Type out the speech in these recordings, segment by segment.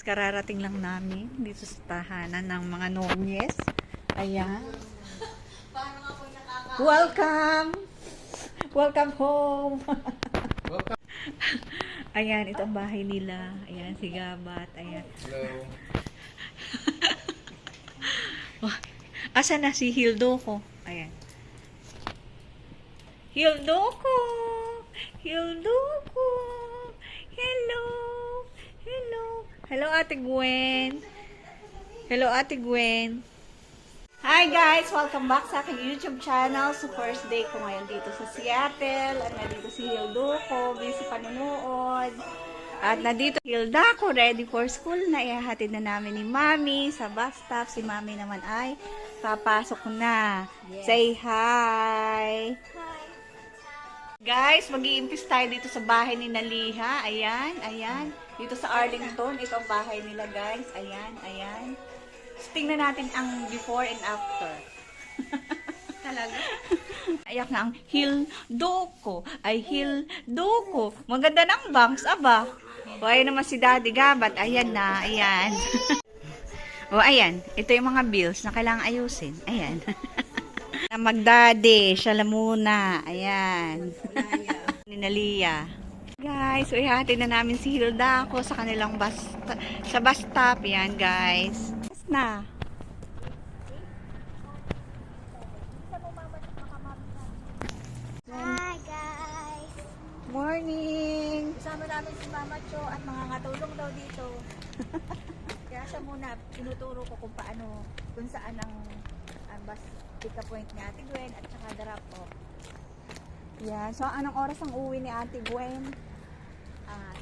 Kararating lang namin dito sa tahanan ng mga nonyes. Ayan. Welcome! Welcome home! Welcome. Ayan, ito ang bahay nila. Ayan, si Gabat. Ayan. Hello. Asa na si Hildoko? Ayan. Hildoko! Hildoko! Hello! Hello! Hello, Ate Gwen! Hello, Ate Gwen! Hi guys! Welcome back sa aking YouTube channel. So, first day ko ngayon dito sa Seattle. At nandito si Hildoko. Busy panunood. At nandito Hilda ko, ready for school na. Ihahatid na namin ni Mami sa bus stop. Si Mami naman ay papasok na. Yes. Say hi! Guys, mag-iimpis tayo dito sa bahay ni Naliha. Ayan, ayan. Dito sa Arlington, ito ang bahay nila guys. Ayan, ayan. So, tingnan natin ang before and after. Talaga? Ayak na ang Hildoko. Ay, Hildoko. Maganda ng bangs, aba. O, ayan naman si Daddy Gabat. Ayan na, ayan. O, ayan. Ito yung mga bills na kailangang ayusin. Ayan. Magdade, siya lang muna. Ayan. Ninalia. Guys, so ihatid na namin si Hilda ako sa kanilang sa bus stop. Ayan, guys. Na. Hi guys! Morning! Kasama namin si Mama Cho at mga katulong daw dito. Kaya siya muna, tinuturo ko kung saan ang bus pick up point ni Ate Gwen at saka drop off. Yan. So, anong oras ang uwi ni Ate Gwen?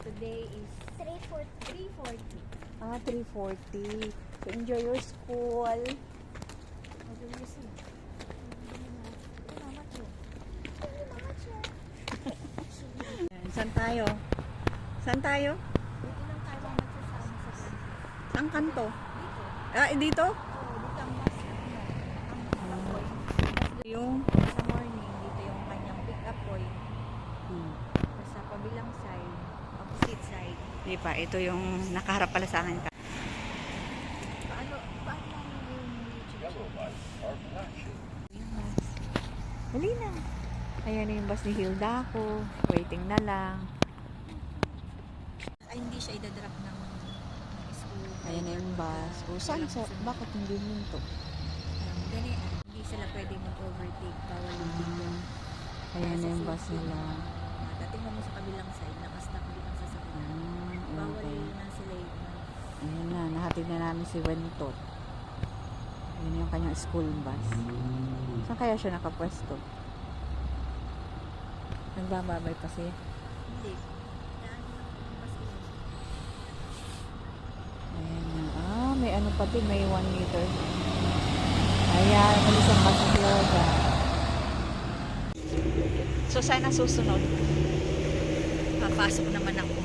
Today is 3:40. 3:40. So, enjoy your school. What do you see? Mama Cho. Mama Cho. Yan. Saan tayo? Saan tayo? Dito lang tayo Mama Cho sa kanto. Saan kanto? Dito. Dito? Oo, dito ang bus. Ang point. Yung? Sa morning, dito yung kanyang pick up point. Sa kabilang side, opposite side. Di pa. Ito yung nakaharap pala sa akin. Paano yung YouTube? Dali na. Ayan na yung bus ni Hilda ko. Waiting na lang. Ay, hindi siya idadrop ng school. Ayan na yung bus. O, saan sa? Bakit hindi minto? Hindi sila pwede mag-overtake. Bawal yung bigyan. Ayan na yung bus nila. Tingnan mo sa kabilang side, nakastop din ang sasakyan. Bawal na sila yung Ayan na, nahatid na namin si Wentot. Ayan yung kanyang school bus. Saan kaya siya nakapwesto? Nagbababay pa siya. hindi. Daan lang ang bus nila. Ayan na. May ano pa din, may 1 meter. Ayan, malis ang bus ni Hilda. So, saan ang susunod? Papasok naman ako.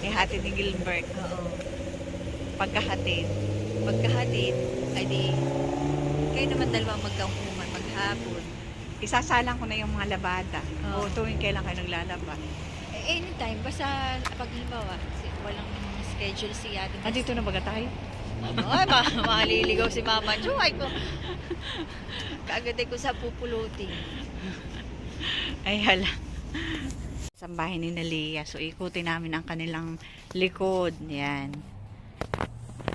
Ihatid ni Gilbert. Oo. Pagkahatid. Pagkahatid, ay di, kayo naman dalawa magkaumuman, maghapon. Isasalang ko na yung mga labada. O tuwing kailan kayo naglalaba. Anytime, basta pag halimbawa, walang schedule si Ate. Dito na baga tayo? Ay, maliligaw si Mama Jo. Ay ko. Kaagad ko sa pupulutin. Ay, hala. Sa bahay ni Nalia. So, ikutin namin ang kanilang likod. Yan.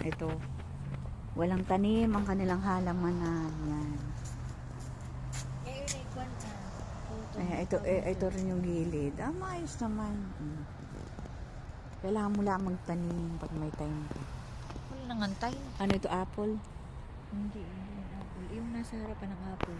Ito. Walang tanim ang kanilang halamanan. Yan. Ay, ito rin yung gilid. Maayos naman. Kailangan mo lang magtanim pag may time ka. Wala nangantay. Ano ito, apple? Hindi yung apple. Yung nasa harapan ng apple.